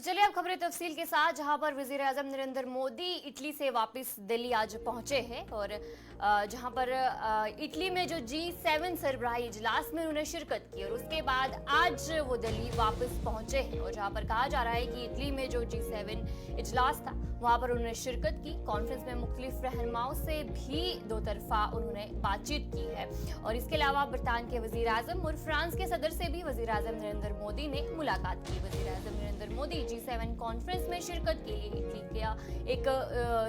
चलिए अब खबरें तफसील के साथ, जहां पर वजीर आजम नरेंद्र मोदी इटली से वापस दिल्ली आज पहुंचे हैं और जहां पर इटली में जो G7 सरबराही इजलास में उन्होंने शिरकत की और उसके बाद आज वो दिल्ली वापस पहुंचे हैं। और जहां पर कहा जा रहा है कि इटली में जो G7 इजलास था वहां पर उन्होंने शिरकत की। कॉन्फ्रेंस में मुख्तलिफ रहनुमाओं से भी दो तरफा उन्होंने बातचीत की है और इसके अलावा ब्रिटेन के वजीर आजम और फ्रांस के सदर से भी वजीर आजम नरेंद्र मोदी ने मुलाकात की। वजीर आजम नरेंद्र मोदी G7 कॉन्फ्रेंस में शिरकत के लिए इटली का एक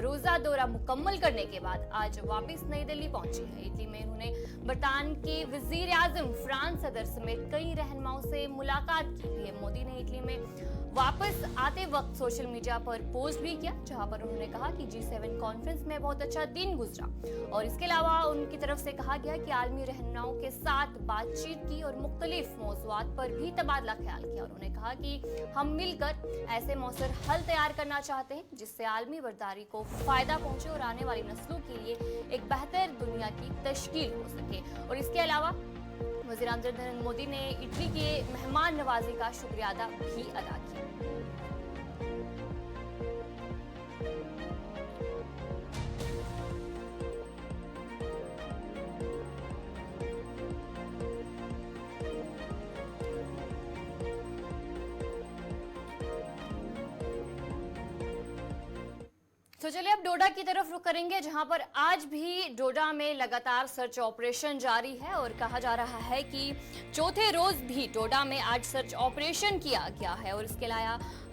रोजा दौरा मुकम्मल करने के बाद आज वापस नई दिल्ली पहुंचे हैं। इटली में उन्होंने ब्रिटेन के वजीर आजम, फ्रांस सदर समेत कई रहनुमाओं से मुलाकात की है। मोदी ने इटली में वापस आते वक्त सोशल मीडिया पर पोस्ट भी किया, जहां पर उन्होंने कहा कि G7 कॉन्फ्रेंस में बहुत अच्छा दिन गुजरा और इसके अलावा उनकी तरफ से कहा गया कि आलमी रहनुमाओं के साथ बातचीत की और मुख्तलिफ मौज़ूआत पर भी तबादला ख्याल किया। उन्होंने कहा कि हम मिलकर ऐसे मौसर हल तैयार करना चाहते हैं जिससे आलमी बर्दारी को फायदा पहुंचे और आने वाली नस्लों के लिए एक बेहतर दुनिया की तश्कील हो सके। और इसके अलावा वज़ीर आज़म नरेंद्र मोदी ने इटली के मेहमान नवाजी का शुक्रिया भी अदा किया। तो चलिए अब डोडा की तरफ रुख करेंगे, जहां पर आज भी डोडा में लगातार सर्च ऑपरेशन जारी है और कहा जा रहा है कि चौथे रोज भी डोडा में आज सर्च ऑपरेशन किया गया है। और इसके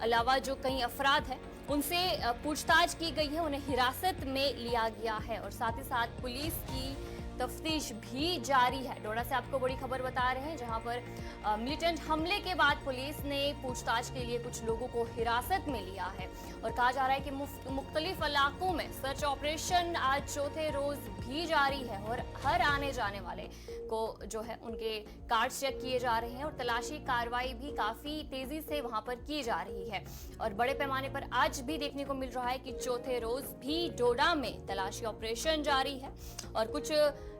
अलावा जो कई अफराद हैं उनसे पूछताछ की गई है, उन्हें हिरासत में लिया गया है और साथ ही साथ पुलिस की तफ्तीश भी जारी है। डोडा से आपको बड़ी खबर बता रहे हैं, जहां पर मिलिटेंट हमले के बाद पुलिस ने पूछताछ के लिए कुछ लोगों को हिरासत में लिया है और कहा जा रहा है कि मुख्तलिफ इलाकों में सर्च ऑपरेशन आज चौथे रोज भी जारी है और हर आने जाने वाले को जो है उनके कार्ड चेक किए जा रहे हैं और तलाशी कार्रवाई भी काफी तेजी से वहां पर की जा रही है। और बड़े पैमाने पर आज भी देखने को मिल रहा है कि चौथे रोज भी डोडा में तलाशी ऑपरेशन जारी है और कुछ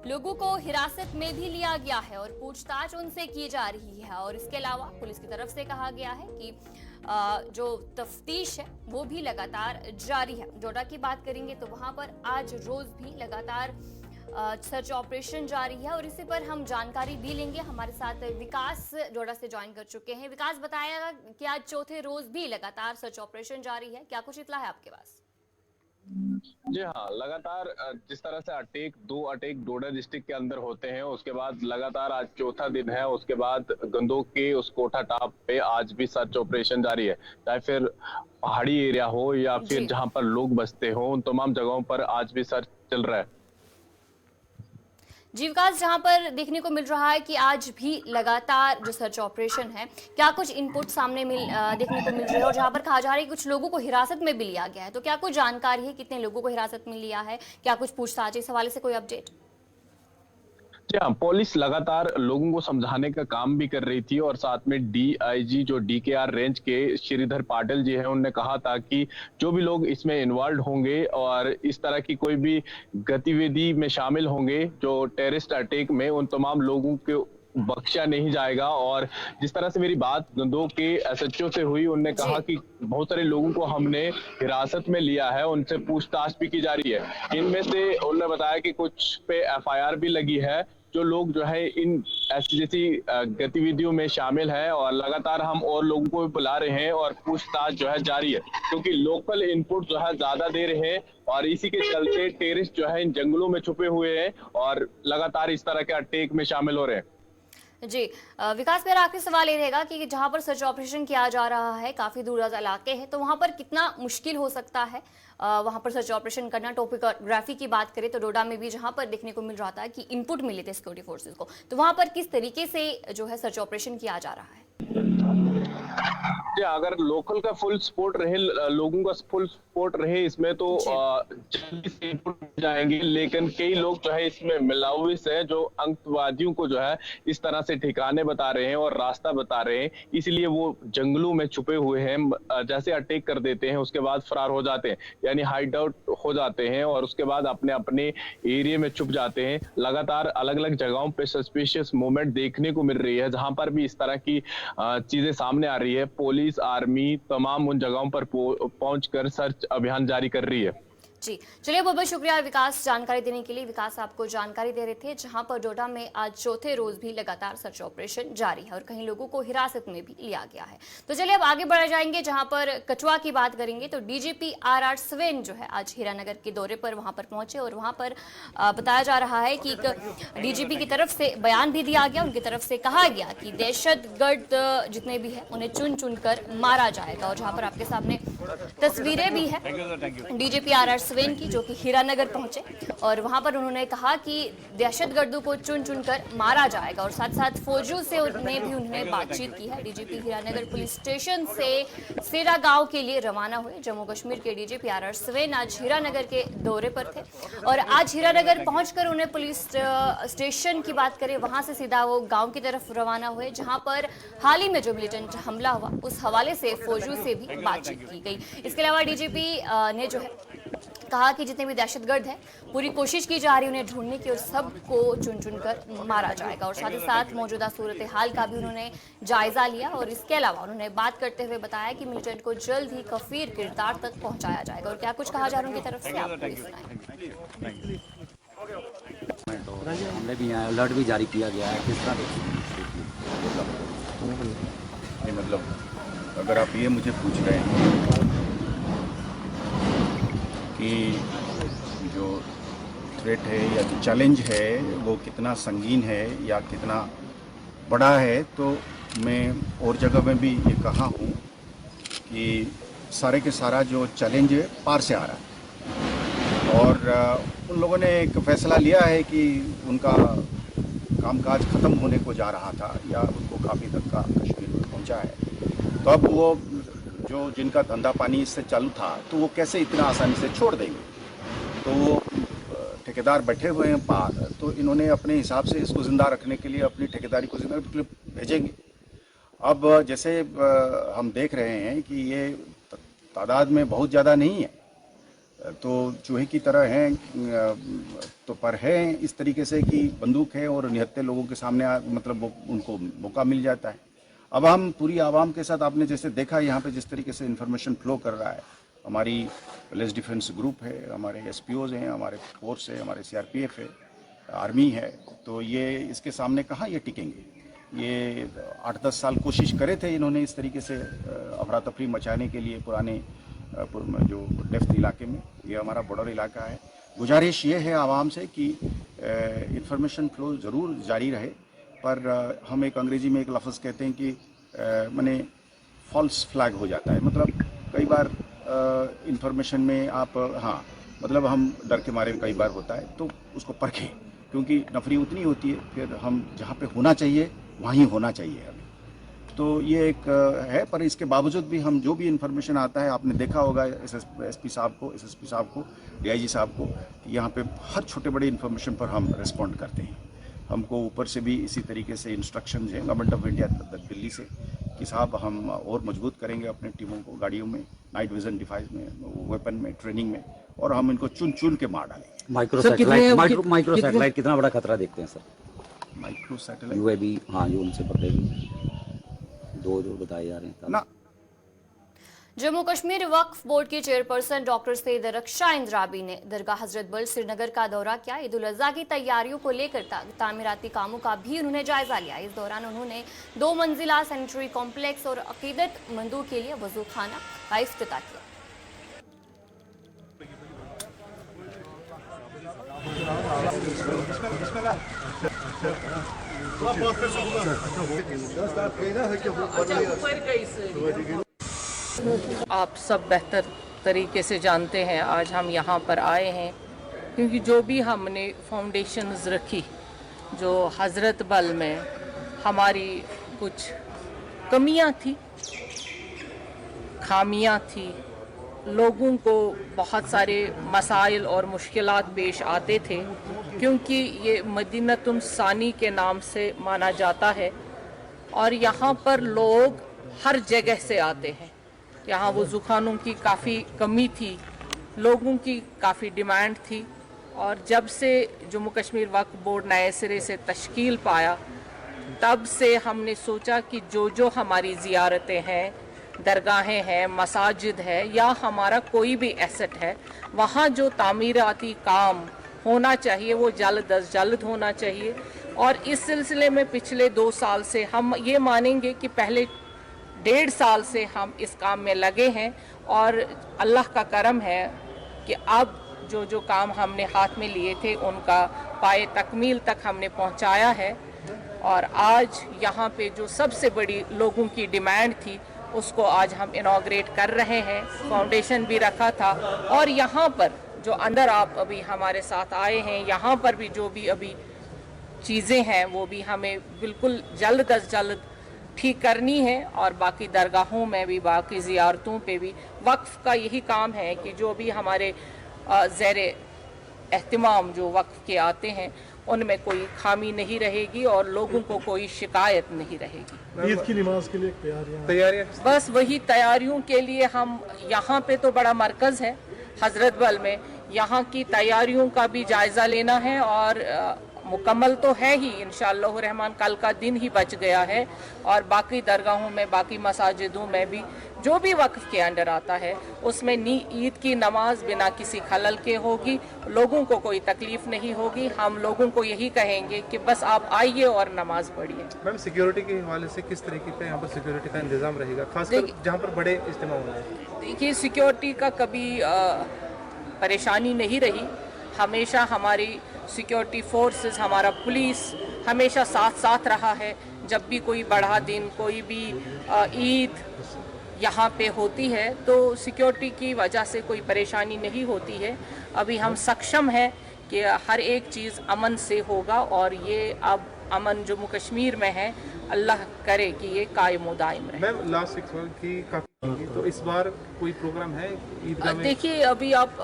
लोगों को हिरासत में भी लिया गया है और पूछताछ उनसे की जा रही है। और इसके अलावा पुलिस की तरफ से कहा गया है कि जो तफ्तीश है वो भी लगातार जारी है। डोडा की बात करेंगे तो वहां पर आज रोज भी लगातार सर्च ऑपरेशन जारी है और इसी पर हम जानकारी भी लेंगे। हमारे साथ विकास डोडा से ज्वाइन कर चुके हैं। विकास, बताया कि आज चौथे रोज भी लगातार सर्च ऑपरेशन जारी है, क्या कुछ इत्तला है आपके पास? जी हाँ, लगातार जिस तरह से दो अटैक डोडा डिस्ट्रिक्ट के अंदर होते हैं, उसके बाद लगातार आज चौथा दिन है। उसके बाद गंदोक के उस कोठा टाप पे आज भी सर्च ऑपरेशन जारी है, चाहे फिर पहाड़ी एरिया हो या फिर जहां पर लोग बसते हो, उन तमाम जगहों पर आज भी सर्च चल रहा है। जी विकास, जहां पर देखने को मिल रहा है कि आज भी लगातार जो सर्च ऑपरेशन है, क्या कुछ इनपुट सामने देखने को मिल रहे हैं और जहां पर कहा जा रहा है कि कुछ लोगों को हिरासत में भी लिया गया है, तो क्या कुछ जानकारी है कितने लोगों को हिरासत में लिया है, क्या कुछ पूछताछ, इस हवाले से कोई अपडेट? जी हाँ, पुलिस लगातार लोगों को समझाने का काम भी कर रही थी और साथ में DIG जो DKR रेंज के श्रीधर पाटिल जी हैं, उन्होंने कहा था कि जो भी लोग इसमें इन्वॉल्व होंगे और इस तरह की कोई भी गतिविधि में शामिल होंगे जो टेररिस्ट अटैक में, उन तमाम लोगों को बख्शा नहीं जाएगा। और जिस तरह से मेरी बात गंदोक के SHO से हुई, उन्होंने कहा कि बहुत सारे लोगों को हमने हिरासत में लिया है, उनसे पूछताछ भी की जा रही है। इनमें से उन्होंने बताया कि कुछ पे FIR भी लगी है, जो लोग जो है इन ऐसी जैसी गतिविधियों में शामिल है और लगातार हम और लोगों को भी बुला रहे हैं और पूछताछ जो है जारी है, क्योंकि लोकल इनपुट जो है ज्यादा दे रहे हैं और इसी के चलते टेररिस्ट जो है इन जंगलों में छुपे हुए हैं और लगातार इस तरह के अटैक में शामिल हो रहे हैं। जी विकास, मेरा आखिरी सवाल ये रहेगा कि जहां पर सर्च ऑपरेशन किया जा रहा है, काफी दूर इलाके हैं, तो वहां पर कितना मुश्किल हो सकता है वहां पर सर्च ऑपरेशन करना? टोपोग्राफी की बात करें तो डोडा में भी जहां पर देखने को मिल रहा था कि इनपुट मिले थे सिक्योरिटी फोर्सेस को, तो वहां पर किस तरीके से जो है सर्च ऑपरेशन किया जा रहा है? अगर लोकल का फुल सपोर्ट रहे, लोगों का फुल सपोर्ट रहे इसमें, तो जल्दी से इनपुट जाएंगे। लेकिन कई लोग जो है इसमें मिलाविस है, जो आतंकवादियों को जो है इस तरह से ठिकाने बता रहे हैं और रास्ता बता रहे हैं, इसलिए वो जंगलों में छुपे हुए हैं। जैसे अटैक कर देते हैं उसके बाद फरार हो जाते हैं, यानी हाइड आउट हो जाते हैं और उसके बाद अपने अपने एरिया में छुप जाते हैं। लगातार अलग अलग जगहों पे सस्पिशियस मूवमेंट देखने को मिल रही है, जहां पर भी इस तरह की चीजें सामने आ रही है। पुलिस, आर्मी तमाम उन जगहों पर पहुंचकर सर्च अभियान जारी कर रही है। जी चलिए, बहुत बहुत शुक्रिया विकास जानकारी देने के लिए। विकास आपको जानकारी दे रहे थे जहां पर डोडा में आज चौथे रोज भी लगातार सर्च ऑपरेशन जारी है और कहीं लोगों को हिरासत में भी लिया गया है। तो चलिए अब आगे बढ़ जाएंगे, जहां पर कठुआ की बात करेंगे। तो डीजीपी आर स्वेन जो है आज हीरानगर के दौरे पर वहां पर पहुंचे और वहां पर बताया जा रहा है कि डीजीपी की तरफ से बयान भी दिया गया। उनकी तरफ से कहा गया कि दहशतगर्द जितने भी है उन्हें चुन चुन कर मारा जाएगा। और जहां पर आपके सामने तस्वीरें भी है डीजीपी आर स्वेन की, जो कि हीरानगर पहुंचे और वहां पर उन्होंने कहा कि दहशतगर्दों को चुन चुन कर मारा जाएगा। और साथ साथ फौजियों से उन्होंने बातचीत की है। डीजीपी हीरानगर पुलिस स्टेशन से सेरा गांव के लिए रवाना हुए। जम्मू कश्मीर के डीजीपी आर स्वेन आज हीरानगर के दौरे पर थे और आज हीरानगर पहुंचकर उन्हें पुलिस स्टेशन की बात करें, वहां से सीधा वो गांव की तरफ रवाना हुए, जहां पर हाल ही में जो मिलिटेंट हमला हुआ उस हवाले से फौजियों से भी बातचीत की गई। इसके अलावा डीजीपी ने जो है कहा कि जितने भी दहशतगर्द हैं पूरी कोशिश की जा रही है उन्हें ढूंढने की और सबको चुन चुन कर मारा जाएगा। और साथ ही साथ मौजूदा सूरत हाल का भी उन्होंने जायजा लिया और इसके अलावा उन्होंने बात करते हुए बताया कि मिलिटेंट को जल्द ही कफीर किरदार तक पहुंचाया जाएगा। और क्या कुछ कहा जा रहा है उनकी तरफ से, आपको भी सुनाएं। हमने भी यहाँ अलर्ट भी जारी किया गया है। किस तरह मतलब अगर आप ये मुझे पूछ रहे हैं कि जो थ्रेट है या जो चैलेंज है वो कितना संगीन है या कितना बड़ा है, तो मैं और जगह में भी ये कहा हूँ कि सारे के सारा जो चैलेंज है पार से आ रहा है और उन लोगों ने एक फैसला लिया है कि उनका कामकाज ख़त्म होने को जा रहा था या उनको काफ़ी धक्का कश्मीर में पहुँचा है। तो अब वो जो जिनका धंधा पानी इससे चालू था तो वो कैसे इतना आसानी से छोड़ देंगे। तो वो ठेकेदार बैठे हुए हैं बाहर, तो इन्होंने अपने हिसाब से इसको ज़िंदा रखने के लिए अपनी ठेकेदारी को ज़िंदा रखने के लिए भेजेंगे। अब जैसे हम देख रहे हैं कि ये तादाद में बहुत ज़्यादा नहीं है, तो चूहे की तरह हैं, तो पर है इस तरीके से कि बंदूक है और निहत्थे लोगों के सामने मतलब उनको मौका मिल जाता है। अब हम पूरी आवाम के साथ, आपने जैसे देखा यहाँ पे जिस तरीके से इन्फॉर्मेशन फ्लो कर रहा है, हमारी पुलिस डिफेंस ग्रुप है, हमारे एसपीओज हैं, हमारे फोर्स है, हमारे सीआरपीएफ है, आर्मी है, तो ये इसके सामने कहाँ ये टिकेंगे। ये 8-10 साल कोशिश करे थे इन्होंने इस तरीके से अफरा तफरी मचाने के लिए पुराने जो डेफ्थ इलाके में। ये हमारा बॉर्डर इलाका है। गुजारिश ये है आवाम से कि इंफॉर्मेशन फ्लो ज़रूर जारी रहे, पर हम एक अंग्रेजी में एक लफ्ज़ कहते हैं कि माने फॉल्स फ्लैग हो जाता है। मतलब कई बार इंफॉर्मेशन में आप मतलब हम डर के मारे कई बार होता है, तो उसको परखें, क्योंकि नफरी उतनी होती है, फिर हम जहाँ पे होना चाहिए वहीं होना चाहिए हमें। तो ये एक है, पर इसके बावजूद भी हम जो भी इंफॉर्मेशन आता है, आपने देखा होगा एसपी साहब को, एसएसपी साहब को, डीआईजी साहब को, यहाँ पे हर छोटे बड़े इंफॉर्मेशन पर हम रिस्पॉन्ड करते हैं। हमको ऊपर से भी इसी तरीके से इंस्ट्रक्शन हैं गवर्नमेंट ऑफ इंडिया दिल्ली से कि साहब हम और मजबूत करेंगे अपने टीमों को, गाड़ियों में, नाइट विजन डिवाइस में, वेपन में, ट्रेनिंग में, और हम इनको चुन चुन के मार डालेंगे। माइक्रो सैटेलाइट कितना बड़ा खतरा देखते हैं सर? माइक्रो सैटेलाइट यूएवी, जो उनसे पकड़े दो जो बताए जा रहे हैं ना। जम्मू कश्मीर वक्फ बोर्ड की चेयरपर्सन डॉक्टर सैयद रक्षा इंद्राबी ने दरगाह हजरत बल श्रीनगर का दौरा किया। ईद उल अजहा की तैयारियों को लेकर तामीराती कामों का भी उन्होंने जायजा लिया। इस दौरान उन्होंने 2 मंजिला सैनिटरी कॉम्प्लेक्स और अकीदत मंदों के लिए वजू खाना का इफ्तिताह किया। आप सब बेहतर तरीके से जानते हैं, आज हम यहाँ पर आए हैं क्योंकि जो भी हमने फाउंडेशंस रखी, जो हज़रत बल में हमारी कुछ कमियाँ थी, खामियाँ थी, लोगों को बहुत सारे मसाइल और मुश्किलात पेश आते थे, क्योंकि ये मदीनतुन सानी के नाम से माना जाता है और यहाँ पर लोग हर जगह से आते हैं। यहाँ वज़ू खानों की काफ़ी कमी थी, लोगों की काफ़ी डिमांड थी, और जब से जम्मू कश्मीर वक्फ बोर्ड नए सिरे से तश्कील पाया तब से हमने सोचा कि जो हमारी ज़ियारतें हैं, दरगाहें हैं, मसाजिद है या हमारा कोई भी एसेट है, वहाँ जो तामीराती काम होना चाहिए वो जल्द अज जल्द होना चाहिए। और इस सिलसिले में पिछले 2 साल से हम ये मानेंगे कि पहले 1.5 साल से हम इस काम में लगे हैं और अल्लाह का करम है कि अब जो काम हमने हाथ में लिए थे उनका पाए तकमील तक हमने पहुंचाया है। और आज यहाँ पे जो सबसे बड़ी लोगों की डिमांड थी उसको आज हम इनॉग्रेट कर रहे हैं। फाउंडेशन भी रखा था और यहाँ पर जो अंदर आप अभी हमारे साथ आए हैं, यहाँ पर भी जो भी अभी चीज़ें हैं वो भी हमें बिल्कुल जल्द अज जल्द ठीक करनी है। और बाकी दरगाहों में भी, बाकी ज़ियारतों पे भी वक्फ़ का यही काम है कि जो भी हमारे ज़ेर एहतिमाम जो वक्फ़ के आते हैं उनमें कोई खामी नहीं रहेगी और लोगों को कोई शिकायत नहीं रहेगी। ईद की नमाज के लिए तैयारियां बस वही तैयारियों के लिए हम यहाँ पे तो बड़ा मरकज़ है हज़रत बल में, यहाँ की तैयारियों का भी जायज़ा लेना है और मुकम्मल तो है ही इंशाअल्लाह रहमान, कल का दिन ही बच गया है। और बाकी दरगाहों में, बाकी मसाजिदों में भी जो भी वक्फ के अंडर आता है उसमें ईद की नमाज बिना किसी खलल के होगी, लोगों को कोई तकलीफ नहीं होगी। हम लोगों को यही कहेंगे कि बस आप आइए और नमाज पढ़िए। मैम, सिक्योरिटी के हवाले से किस तरीके का यहाँ पर सिक्योरिटी का इंतजाम रहेगा, खासकर जहाँ पर बड़े इज्तिमा होंगे? देखिए, सिक्योरिटी का कभी परेशानी नहीं रही। हमेशा हमारी सिक्योरिटी फोर्सेस, हमारा पुलिस हमेशा साथ साथ रहा है। जब भी कोई बड़ा दिन, कोई भी ईद यहाँ पे होती है तो सिक्योरिटी की वजह से कोई परेशानी नहीं होती है। अभी हम सक्षम हैं कि हर एक चीज़ अमन से होगा और ये अब अमन जम्मू कश्मीर में है, अल्लाह करे कि ये कायम दायम रहे। मैम, लास्ट 6 मंथ की काफ़ी, तो इस बार कोई प्रोग्राम है ईदगाह में? देखिए, अभी आप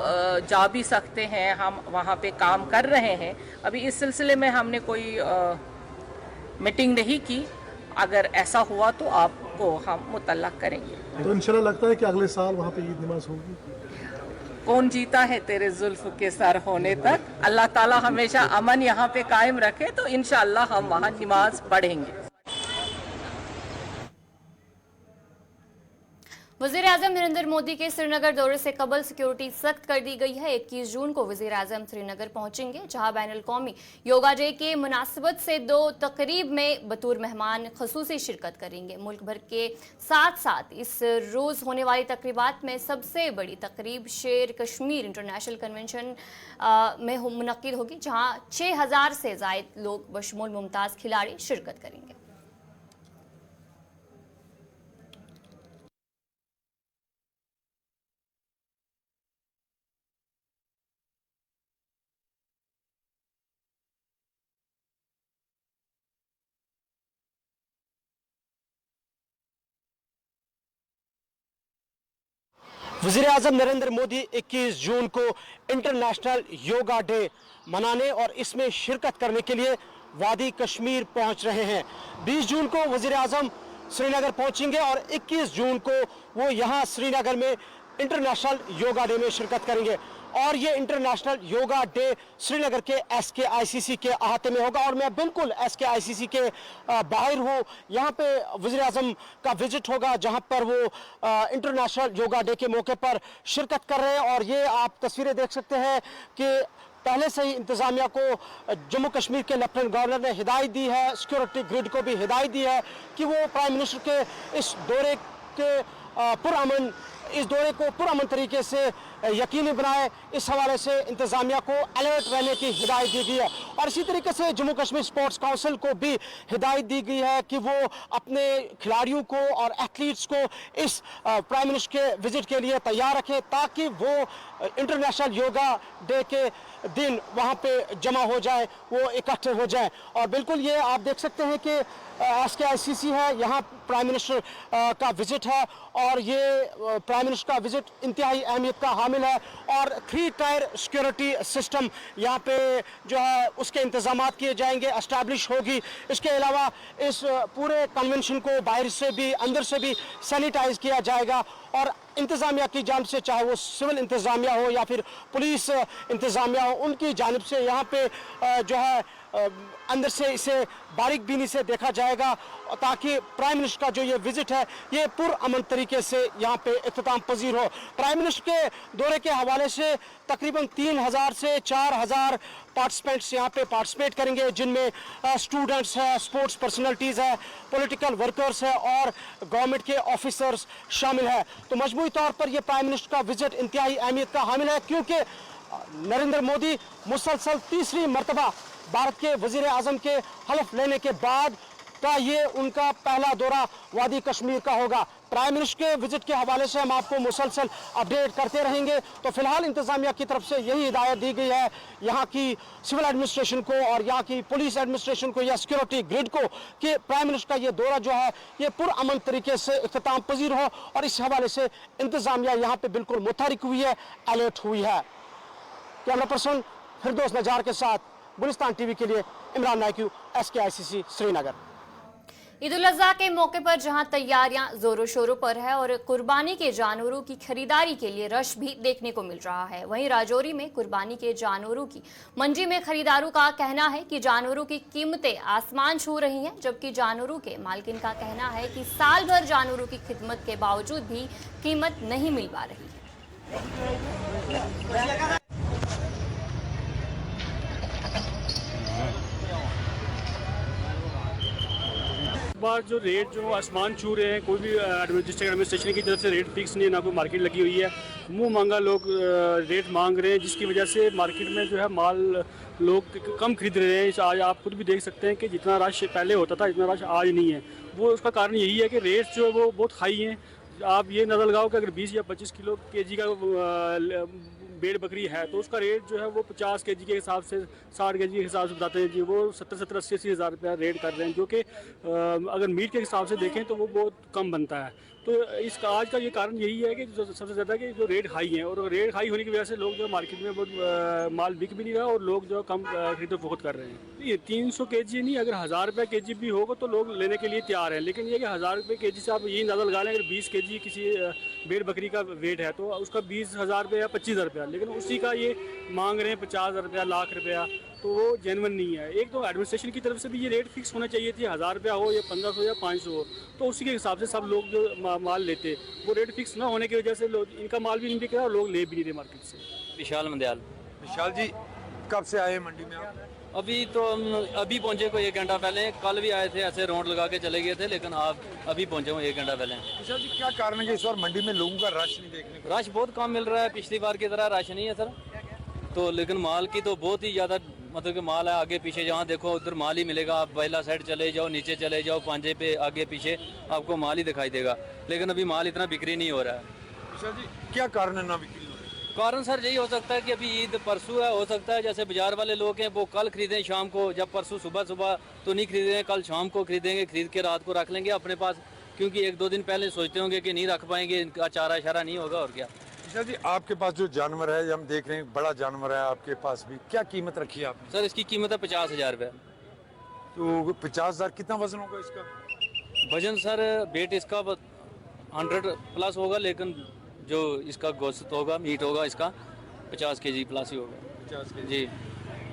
जा भी सकते हैं, हम वहाँ पे काम कर रहे हैं। अभी इस सिलसिले में हमने कोई मीटिंग नहीं की। अगर ऐसा हुआ तो आपको हम मुतल्ला करेंगे। तो इंशाल्लाह लगता है कि अगले साल वहाँ पे ईद नमाज होगी। कौन जीता है तेरे जुल्फ के सर होने तक। अल्लाह ताला हमेशा अमन यहाँ पे कायम रखे तो इंशाअल्लाह हम वहाँ नमाज पढ़ेंगे। वज़ीर-ए-आज़म नरेंद्र मोदी के श्रीनगर दौरे से कबल सिक्योरिटी सख्त कर दी गई है। 21 जून को वज़ीर-ए-आज़म श्रीनगर पहुंचेंगे, जहां बैनुल-क़ौमी योगा डे के मुनासिबत से 2 तकरीब में बतौर मेहमान ख़ुसूसी शिरकत करेंगे। मुल्क भर के साथ साथ इस रोज़ होने वाली तकरीबात में सबसे बड़ी तकरीब शेर कश्मीर इंटरनेशनल कन्वेंशन में मुनक़िद होगी, जहाँ 6000 से ज़ायद लोग बशमूल मुमताज़ खिलाड़ी शिरकत करेंगे। वज़ीर-ए-आज़म नरेंद्र मोदी 21 जून को इंटरनेशनल योगा डे मनाने और इसमें शिरकत करने के लिए वादी कश्मीर पहुंच रहे हैं। 20 जून को वज़ीर-ए-आज़म श्रीनगर पहुंचेंगे और 21 जून को वो यहां श्रीनगर में इंटरनेशनल योगा डे में शिरकत करेंगे। और ये इंटरनेशनल योगा डे श्रीनगर के SKICC के अहाते में होगा और मैं बिल्कुल SKICC के बाहर हूँ। यहाँ पे वज़ीर-ए-आज़म का विजिट होगा, जहाँ पर वो इंटरनेशनल योगा डे के मौके पर शिरकत कर रहे हैं। और ये आप तस्वीरें देख सकते हैं कि पहले से ही इंतज़ामिया को जम्मू कश्मीर के लेफ्टिनेंट गवर्नर ने हिदायत दी है, सिक्योरिटी ग्रिड को भी हिदायत दी है कि वो प्राइम मिनिस्टर के इस दौरे के इस दौरे को पुरअमन तरीके से यकीनी बनाए। इस हवाले से इंतज़ामिया को अलर्ट रहने की हिदायत दी गई है। और इसी तरीके से जम्मू कश्मीर स्पोर्ट्स काउंसिल को भी हिदायत दी गई है कि वो अपने खिलाड़ियों को और एथलीट्स को इस प्राइम मिनिस्टर के विजिट के लिए तैयार रखें, ताकि वो इंटरनेशनल योगा डे के दिन वहाँ पे जमा हो जाए, वो इकट्ठे हो जाए। और बिल्कुल ये आप देख सकते हैं कि SKICC है, यहाँ प्राइम मिनिस्टर का विजिट है और ये प्राइम मिनिस्टर का विजिट इंतहाई अहमियत का हामिल है। और 3 टायर सिक्योरिटी सिस्टम यहाँ पे जो है उसके इंतजामात किए जाएंगे, एस्टैब्लिश होगी। इसके अलावा इस पूरे कन्वेंशन को बाहर से भी अंदर से भी सैनिटाइज किया जाएगा और इंतज़ामिया की जानिब से, चाहे वो सिविल इंतज़ामिया हो या फिर पुलिस इंतज़ामिया हो, उनकी जानिब से यहाँ पे जो है अंदर से इसे बारीक बीनी से देखा जाएगा, ताकि प्राइम मिनिस्टर का जो ये विजिट है ये पुरअमन तरीके से यहाँ पे इख्तिताम पजीर हो। प्राइम मिनिस्टर के दौरे के हवाले से तकरीबन 3000 से 4000 पार्टिसिपेंट्स यहाँ पे पार्टिसिपेट करेंगे, जिनमें स्टूडेंट्स हैं, स्पोर्ट्स पर्सनैलिटीज़ है, पॉलिटिकल वर्कर्स है और गवर्नमेंट के ऑफिसर्स शामिल है। तो मजमूई तौर पर यह प्राइम मिनिस्टर का विजिट इंतहाई अहमियत का हामिल है, क्योंकि नरेंद्र मोदी मुसलसल तीसरी मरतबा भारत के वजीर आजम के हलफ लेने के बाद का ये उनका पहला दौरा वादी कश्मीर का होगा। प्राइम मिनिस्टर के विजिट के हवाले से हम आपको मुसलसल अपडेट करते रहेंगे। तो फिलहाल इंतजामिया की तरफ से यही हिदायत दी गई है यहाँ की सिविल एडमिनिस्ट्रेशन को और यहाँ की पुलिस एडमिनिस्ट्रेशन को या सिक्योरिटी ग्रिड को कि प्राइम मिनिस्टर का ये दौरा जो है ये पुरअमन तरीके से इख्तिताम पजीर हो, और इस हवाले से इंतजामिया यहाँ पे बिल्कुल मुतहरिक हुई है, अलर्ट हुई है। कैमरा पर्सन फिरदौस नजार के साथ गुलिस्तान टीवी के लिए इमरान नायकू, SKICC श्रीनगर। ईद उल अज़हा के मौके पर जहां तैयारियां जोरों शोरों पर है और कुर्बानी के जानवरों की खरीदारी के लिए रश भी देखने को मिल रहा है, वहीं राजौरी में कुर्बानी के जानवरों की मंडी में खरीदारों का कहना है कि जानवरों की कीमतें आसमान छू रही हैं, जबकि जानवरों के मालकिन का कहना है कि साल भर जानवरों की खिदमत के बावजूद भी कीमत नहीं मिल पा रही है। बार जो रेट जो आसमान छू रहे हैं, कोई भी डिस्ट्रिक्ट एडमिनिस्ट्रेशन की तरफ से रेट फिक्स नहीं है, ना कोई मार्केट लगी हुई है, मुंह मांगा लोग रेट मांग रहे हैं, जिसकी वजह से मार्केट में जो है माल लोग कम खरीद रहे हैं। आज आप खुद भी देख सकते हैं कि जितना रश पहले होता था इतना रश आज नहीं है। वो उसका कारण यही है कि रेट्स जो है वो बहुत हाई हैं। आप ये नज़र लगाओ कि अगर 20 या 25 किलो केजी का भेड़ बकरी है तो उसका रेट जो है वो 50 केजी के हिसाब से 60 केजी के हिसाब से बताते हैं जी, वो 70 80 हज़ार रुपया रेट कर रहे हैं, जो कि अगर मीट के हिसाब से देखें तो वो बहुत कम बनता है। तो इसका आज का ये कारण यही है कि जो सबसे ज़्यादा कि जो रेट हाई हैं, और रेट हाई होने की वजह से लोग जो मार्केट में बहुत माल बिक भी नहीं रहा और लोग जो कम खरीदो फरोख्त कर रहे हैं। ये 300 केजी नहीं, अगर 1000 रुपये केजी भी होगा तो लोग लेने के लिए तैयार हैं, लेकिन ये कि 1000 रुपये केजी से आप यही अंदाज़ा लगा लें, अगर 20 केजी किसी भेड़ बकरी का वेट है तो उसका 20,000 रुपये या 25,000 रुपया, लेकिन उसी का ये मांग रहे हैं 50,000 रुपया, लाख रुपया, तो वो जेन्युइन नहीं है। एक तो एडमिनिस्ट्रेशन की तरफ से भी ये रेट फिक्स होना चाहिए थी, 1000 रुपया हो या 1500 या 500 हो, तो उसी के हिसाब से सब लोग जो माल लेते, वो रेट फिक्स ना होने की वजह से लोग इनका माल भी नहीं बिक रहा और लोग ले भी नहीं रहे मार्केट से। विशाल मंदयाल। विशाल जी, कब से आए मंडी में आप? अभी तो अभी पहुंचे कोई 1 घंटा पहले, कल भी आए थे, ऐसे राउंड लगा के चले गए थे, लेकिन आप अभी पहुंचे हूँ 1 घंटा पहले। विशाल जी, क्या कारण है कि इस बार मंडी में लोगों का रश नहीं देखने को? रश बहुत कम मिल रहा है, पिछली बार की तरह रश नहीं है सर, तो लेकिन माल की तो बहुत ही ज़्यादा मतलब कि माल है, आगे पीछे जहाँ देखो उधर माल ही मिलेगा। आप पहला साइड चले जाओ, नीचे चले जाओ, पांजे पे आगे पीछे आपको माल ही दिखाई देगा, लेकिन अभी माल इतना बिक्री नहीं हो रहा है। विशाल जी, क्या कारण है ना बिक्री हो रही है? कारण सर यही हो सकता है कि अभी ईद परसों है, हो सकता है जैसे बाजार वाले लोग हैं वो कल खरीदें शाम को, जब परसों सुबह तो नहीं खरीदेंगे, कल शाम को खरीदेंगे, खरीद के रात को रख लेंगे अपने पास, क्योंकि 1-2 दिन पहले सोचते होंगे कि नहीं रख पाएंगे, इनका चारा इशारा नहीं होगा और क्या। विशाल जी, आपके पास जो जानवर है, हम देख रहे हैं बड़ा जानवर है आपके पास भी, क्या कीमत रखी है आपने? सर इसकी कीमत है 50,000 रुपये। तो 50,000 कितना वजन होगा इसका? वजन सर वेट इसका 100 प्लस होगा, लेकिन जो इसका गोश्त होगा, मीट होगा, इसका 50 केजी प्लस ही होगा। 50 केजी जी।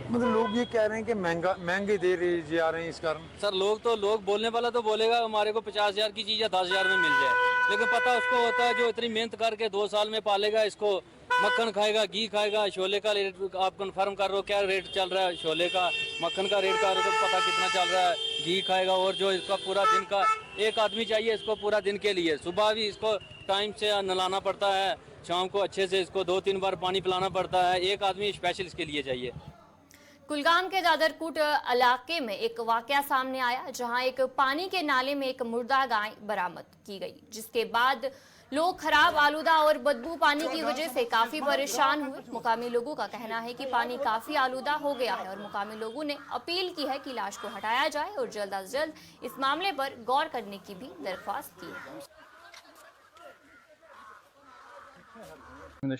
मतलब लोग ये कह रहे हैं कि महंगे दे रहे जा रहे हैं इस कारण। सर लोग बोलने वाला तो बोलेगा हमारे को 50,000 की चीज़ या 10,000 में मिल जाए, लेकिन पता उसको होता है जो इतनी मेहनत करके 2 साल में पालेगा इसको, मक्खन खाएगा, घी खाएगा। शोले का रेट आप कंफर्म कर रहे हो क्या रेट चल रहा है शोले का, मक्खन का रेट का तो पता कितना चल रहा है, घी खाएगा, और जो इसका पूरा दिन का एक आदमी चाहिए इसको पूरा दिन के लिए, सुबह भी इसको टाइम से नहलाना पड़ता है, शाम को अच्छे से इसको 2-3 बार पानी पिलाना पड़ता है, एक आदमी स्पेशल इसके लिए चाहिए। कुलगाम के दादरकूट इलाके में एक वाकया सामने आया, जहां एक पानी के नाले में एक मुर्दा गाय बरामद की गई, जिसके बाद लोग खराब, आलूदा और बदबू पानी की वजह से काफी परेशान हुए। मुकामी लोगों का कहना है कि पानी काफी आलूदा हो गया है और मुकामी लोगों ने अपील की है कि लाश को हटाया जाए और जल्द अज जल्द इस मामले पर गौर करने की भी दरख्वास्त की है। मे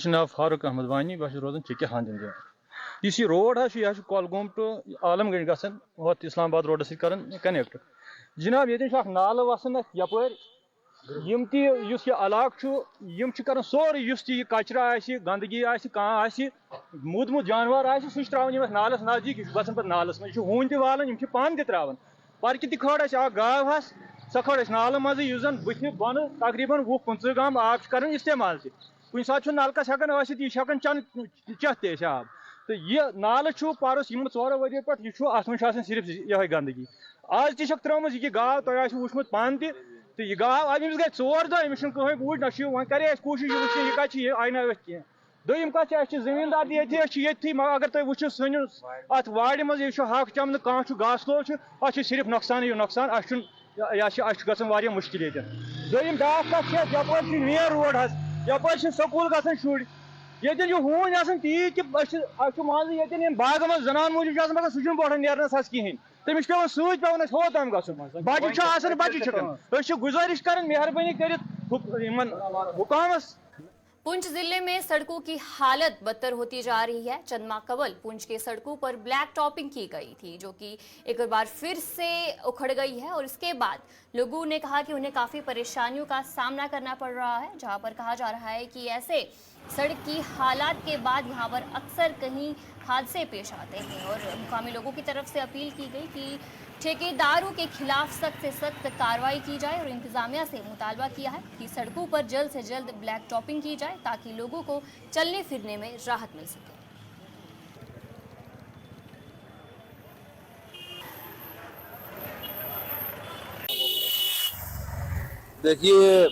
नाव फारूक अहमद वानी, बस रोजान चिके हांदन जगह। इस रोड यह कलगोम टू आलमगंज गसन इस्लामाबाद रोड सत्त कनेक्ट। जनाब ये नाल वसान यपर यम ती युस ये इलाक छु यम छु करन सोर युस ती कचरा आसि गंदगी आसि कां आसि मुदमुत जानवर आसि सु त्रावन यम नालस नजदीक गसन पर नालस में हून ति वालन यम छु पान ति त्रावन पार्क ति खड़ आ गाव हस स खड़ नाल मज युस जन बुथ बन तकरीबन 20-25 गाम आब करन इस्तेमाल ति कुन साथ नालकस हेकन आसित यह हेकन चन चेथ ते आब तो यह नाल परस यम 4 वरियो पे यह अत मे सिर्फ यह गंदगी आज तक त्रुम यह गाव तुम वुचमुत पान ति तो यह गाव अब अमिस गई 4 दह अमिस कहें बूझ ना वह करे कोशिश यह कत यह आय ना कह दोम कत जमींदार ये अगर तुम वो सनिस अत वाड़ मज हक चमन कह घास लो अत सिर्फ नुकसान नुकसान अह गई मुश्किल दोम डाक कत यप मेन रोड यप स्कूल ग शुर ये हून ती कि मान ये बाग मज जनान मूजूब सह बोट नेरनस कहें तमिस पे सूच पे हो तम गन बच्चे बच्चे गुजारिश कर मेहरबानी कर हुकामस। पुंछ जिले में सड़कों की हालत बदतर होती जा रही है। चंदमा कवल पुंछ के सड़कों पर ब्लैक टॉपिंग की गई थी जो कि एक बार फिर से उखड़ गई है और इसके बाद लोगों ने कहा कि उन्हें काफ़ी परेशानियों का सामना करना पड़ रहा है, जहां पर कहा जा रहा है कि ऐसे सड़क की हालात के बाद यहां पर अक्सर कहीं हादसे पेश आते हैं और मुकामी लोगों की तरफ से अपील की गई कि ठेकेदारों के खिलाफ सख्त से सख्त कार्रवाई की जाए और इंतजामिया से मुतालबा किया है कि सड़कों पर जल्द से जल्द ब्लैक टॉपिंग की जाए ताकि लोगों को चलने फिरने में राहत मिल सके। देखिए,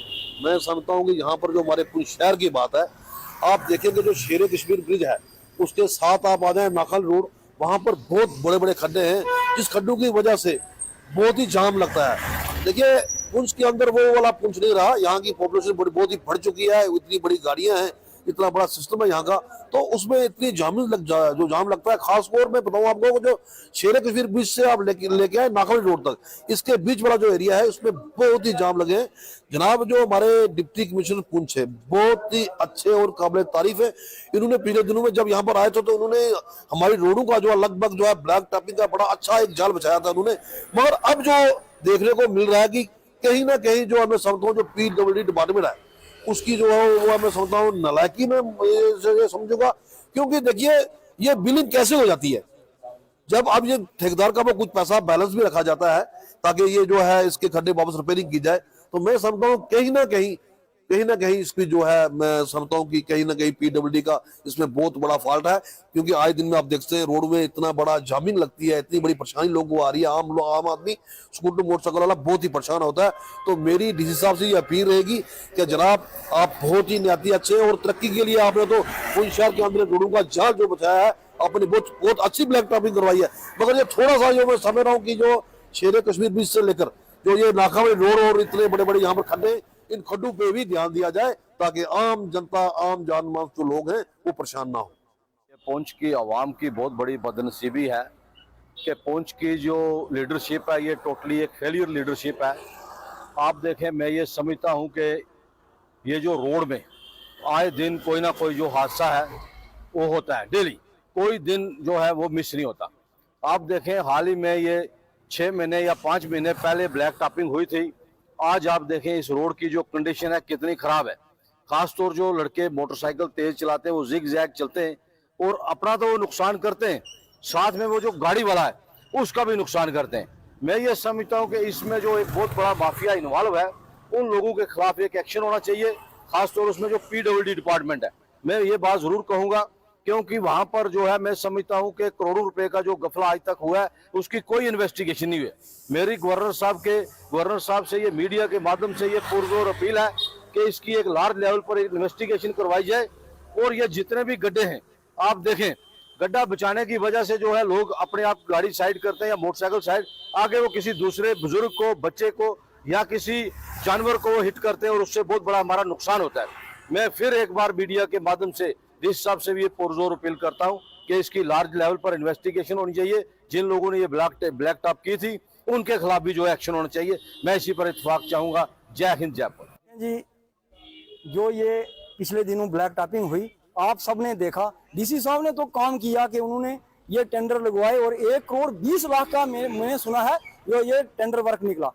मैं समझता हूँ कि यहाँ पर जो हमारे पुंछ शहर की बात है, आप देखेंगे जो शेर कश्मीर ब्रिज है उसके साथ आप आ जाए नाखल रोड, वहाँ पर बहुत बड़े बड़े खड्डे हैं जिस खड्डों की वजह से बहुत ही जाम लगता है। देखिए, पुंछ के अंदर वो वाला पुंछ नहीं रहा, यहाँ की पॉपुलेशन बहुत ही बढ़ चुकी है, इतनी बड़ी गाड़ियां हैं, इतना बड़ा सिस्टम है यहाँ का, तो उसमें इतनी जो जाम लगता है। खासतौर मैं बताऊँ आपको जो शेर कश्मीर ब्रिज से आप लेके आए नाखल रोड तक, इसके बीच वाला जो एरिया है उसमें बहुत ही जाम लगे हैं। जनाब जो हमारे डिप्टी कमिश्नर पुंछ है बहुत ही अच्छे और काबिल तारीफ है। इन्होंने पिछले दिनों में जब यहाँ पर आए थे तो उन्होंने हमारी रोडों का जो लगभग जो है ब्लैक टॉपिंग का बड़ा अच्छा एक जाल बिछाया था उन्होंने, मगर अब जो देखने को मिल रहा है कि कहीं ना कहीं जो हमें समझता हूँ जो PWD डिपार्टमेंट है उसकी जो है वो मैं समझता हूँ नालायकी में समझूंगा। क्योंकि देखिए ये बिलिंग कैसे हो जाती है जब अब ये ठेकेदार का वो कुछ पैसा बैलेंस भी रखा जाता है ताकि ये जो है इसके खड्डे वापस रिपेयरिंग की जाए, तो मैं समझता हूँ कहीं ना कहीं इसकी जो है मैं समझता हूँ कि कहीं ना कहीं PWD का इसमें बहुत बड़ा फॉल्ट है। क्योंकि आज दिन में आप देखते हैं रोड में इतना बड़ा जामिंग लगती है, इतनी बड़ी परेशानी लोगों को आ रही है, आम आदमी स्कूटर मोटरसाइकिल वाला बहुत ही परेशान होता है। तो मेरी डीसी साहब से ये अपील रहेगी कि जनाब आप बहुत ही निहायती अच्छे हैं और तरक्की के लिए आपने तो पुंछ शहर के अंदर रोडों का जाल जो बचाया है, आपने बहुत अच्छी ब्लैक टॉपिंग करवाई है। मगर ये थोड़ा सा जो मैं समझ रहा हूँ कि जो शेर कश्मीर ब्रिज से लेकर जो ये नाका में रोड और इतने बड़े बड़े यहाँ पर खड्डे, इन खड्डों पे भी ध्यान दिया जाए ताकि आम जनता आम जानमानस जो लोग हैं वो परेशान ना हो। पुंछ की आवाम की बहुत बड़ी बदनसीबी है कि पुंछ की जो लीडरशिप है ये टोटली एक फेलियर लीडरशिप है। आप देखें, मैं ये समझता हूँ कि ये जो रोड में आए दिन कोई ना कोई जो हादसा है वो होता है, डेली कोई दिन जो है वो मिस नहीं होता। आप देखें, हाल ही में ये 6 महीने या 5 महीने पहले ब्लैक टॉपिंग हुई थी। आज आप देखें इस रोड की जो कंडीशन है कितनी खराब है। खासतौर जो लड़के मोटरसाइकिल तेज चलाते हैं वो जिग जैग चलते हैं और अपना तो वो नुकसान करते हैं, साथ में वो जो गाड़ी वाला है उसका भी नुकसान करते हैं। मैं ये समझता हूँ कि इसमें जो एक बहुत बड़ा माफिया इन्वॉल्व है उन लोगों के खिलाफ एक एक्शन होना चाहिए, खासतौर उसमें जो PWD डिपार्टमेंट है। मैं ये बात जरूर कहूँगा क्योंकि वहां पर जो है मैं समझता हूं कि करोड़ों रुपए का जो गफला आज तक हुआ है उसकी कोई इन्वेस्टिगेशन नहीं हुई। मेरी गवर्नर साहब से ये मीडिया के माध्यम से ये पुरजोर अपील है कि इसकी एक लार्ज लेवल पर इन्वेस्टिगेशन करवाई जाए और ये जितने भी गड्ढे हैं आप देखें, गड्ढा बचाने की वजह से जो है लोग अपने आप गाड़ी साइड करते हैं या मोटरसाइकिल साइड, आगे वो किसी दूसरे बुजुर्ग को, बच्चे को या किसी जानवर को हिट करते हैं और उससे बहुत बड़ा हमारा नुकसान होता है। मैं फिर एक बार मीडिया के माध्यम से इस हिसाब से भी ये पुरजोर अपील करता हूं कि इसकी लार्ज लेवल पर इन्वेस्टिगेशन होनी चाहिए। जिन लोगों ने ये ब्लैक टॉप की थी उनके खिलाफ भी जो एक्शन होना चाहिए। मैं इसी पर इत्तेफाक चाहूंगा। जय हिंद, जय भारत। जी, जो ये पिछले दिनों ब्लैक टॉपिंग हुई आप सबने देखा, डीसी साहब ने तो काम किया कि उन्होंने ये टेंडर लगवाए और 1 करोड़ 20 लाख का मैंने सुना है जो ये टेंडर वर्क निकला।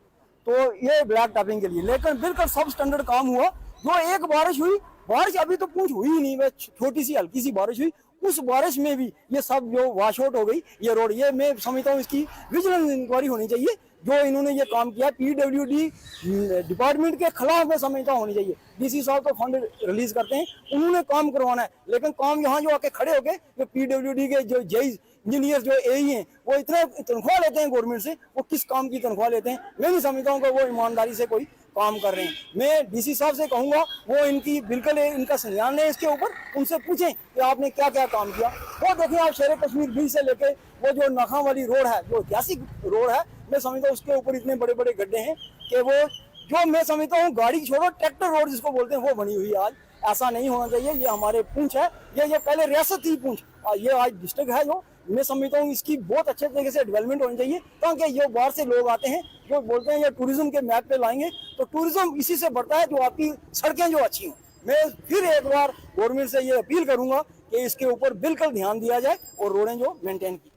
तो ये ब्लैक टॉपिंग के लिए, लेकिन बिल्कुल सब स्टैंडर्ड काम हुआ। जो एक बारिश हुई, बारिश अभी तो पूछ हुई ही नहीं, बस छोटी सी हल्की सी बारिश हुई, उस बारिश में भी ये सब जो वॉश आउट हो गई ये रोड। ये मैं समझता हूँ इसकी विजिलेंस इंक्वायरी होनी चाहिए। जो इन्होंने ये काम किया पीडब्ल्यूडी डिपार्टमेंट के खिलाफ मैं समझता होनी चाहिए। डीसी साहब तो फंड रिलीज करते हैं, उन्होंने काम करवाना है, लेकिन काम यहाँ जो आके खड़े होके जो पीडब्ल्यूडी के जो जेई इंजीनियर जो एई हैं वो इतने तनख्वाह लेते हैं गवर्नमेंट से, वो किस काम की तनख्वाह लेते हैं? मैं नहीं समझता हूँ कि वो ईमानदारी से कोई काम कर रहे हैं। मैं डीसी साहब से कहूंगा वो इनकी बिल्कुल इनका संज्ञान लें इसके ऊपर, उनसे पूछें कि आपने क्या क्या काम किया। वो देखें आप शेर कश्मीर ब्रिज से लेके वो जो नाखा वाली रोड है, जो ऐतिहासिक रोड है, मैं समझता हूँ उसके ऊपर इतने बड़े बड़े गड्ढे हैं कि वो जो मैं समझता हूँ गाड़ी छोड़ो ट्रैक्टर रोड जिसको बोलते हैं वो बनी हुई है आज। ऐसा नहीं होना चाहिए। ये हमारे पुंछ है, ये पहले रियासत थी पुंछ, ये आज डिस्ट्रिक्ट है। जो मैं समझता हूँ इसकी बहुत अच्छे तरीके से डेवलपमेंट होनी चाहिए, ताकि ये बाहर से लोग आते हैं जो बोलते हैं ये टूरिज्म के मैप पे लाएंगे, तो टूरिज्म इसी से बढ़ता है जो आपकी सड़कें जो अच्छी हों। मैं फिर एक बार गवर्नमेंट से ये अपील करूंगा कि इसके ऊपर बिल्कुल ध्यान दिया जाए और रोडें जो मेंटेन की।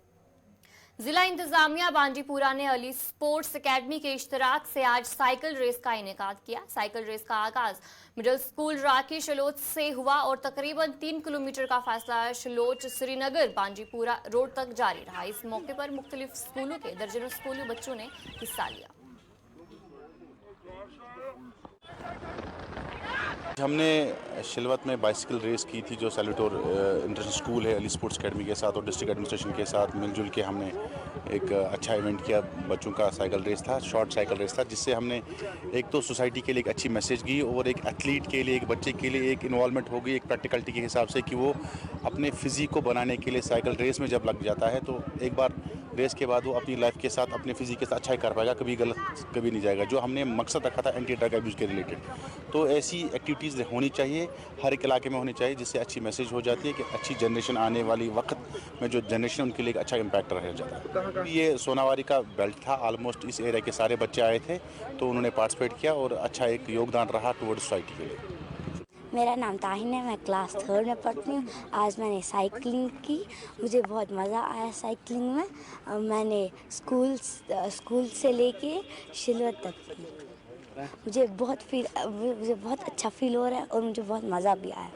जिला इंतजामिया बांडीपुरा ने अली स्पोर्ट्स एकेडमी के इश्तराक से आज साइकिल रेस का इनेकाद किया। साइकिल रेस का आगाज मिडिल स्कूल राकी शलोच से हुआ और तकरीबन 3 किलोमीटर का फासला शलोच श्रीनगर बांडीपुरा रोड तक जारी रहा। इस मौके पर मुख्तलिफ स्कूलों के दर्जनों स्कूली बच्चों ने हिस्सा लिया। हमने शिलवत में बाइसिकल रेस की थी, जो सैल्यूटोर इंटरनेशनल स्कूल है अली स्पोर्ट्स एकेडमी के साथ और डिस्ट्रिक्ट एडमिनिस्ट्रेशन के साथ मिलजुल के हमने एक अच्छा इवेंट किया। बच्चों का साइकिल रेस था, शॉर्ट साइकिल रेस था, जिससे हमने एक तो सोसाइटी के लिए एक अच्छी मैसेज दी और एक एथलीट के लिए, एक बच्चे के लिए एक इन्वॉल्वमेंट हो गई एक प्रैक्टिकलिटी के हिसाब से कि वो अपने फिजिक को बनाने के लिए साइकिल रेस में जब लग जाता है तो एक बार रेस के बाद वो अपनी लाइफ के साथ अपने फिजिक के साथ अच्छा ही कर पाएगा, कभी गलत कभी नहीं जाएगा। जो हमने मकसद रखा था एंटी ड्रग अब्यूज़ के रिलेटेड, तो ऐसी एक्टिविटीज़ होनी चाहिए, हर एक इलाके में होनी चाहिए, जिससे अच्छी मैसेज हो जाती है कि अच्छी जनरेशन आने वाली वक्त में जो जनरेशन उनके लिए एक अच्छा इम्पैक्ट रह जाता है। ये सोनावारी का बेल्ट था, ऑलमोस्ट इस एरिया के सारे बच्चे आए थे तो उन्होंने पार्टिसिपेट किया और अच्छा एक योगदान रहा टुवर्ड्स सोसाइटी के लिए। मेरा नाम ताहिन है, मैं क्लास 3 में पढ़ती हूँ। आज मैंने साइकिलिंग की, मुझे बहुत मज़ा आया साइकिलिंग में। मैंने स्कूल से लेके शिलवत तक की। मुझे बहुत अच्छा फील हो रहा है और मुझे बहुत मज़ा भी आया।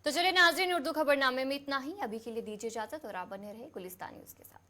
तो चलिए नाज़रीन, उर्दू खबरनामे में इतना ही। अभी के लिए दीजिए इजाजत और आप बने रहे गुलिस्तान न्यूज़ के साथ।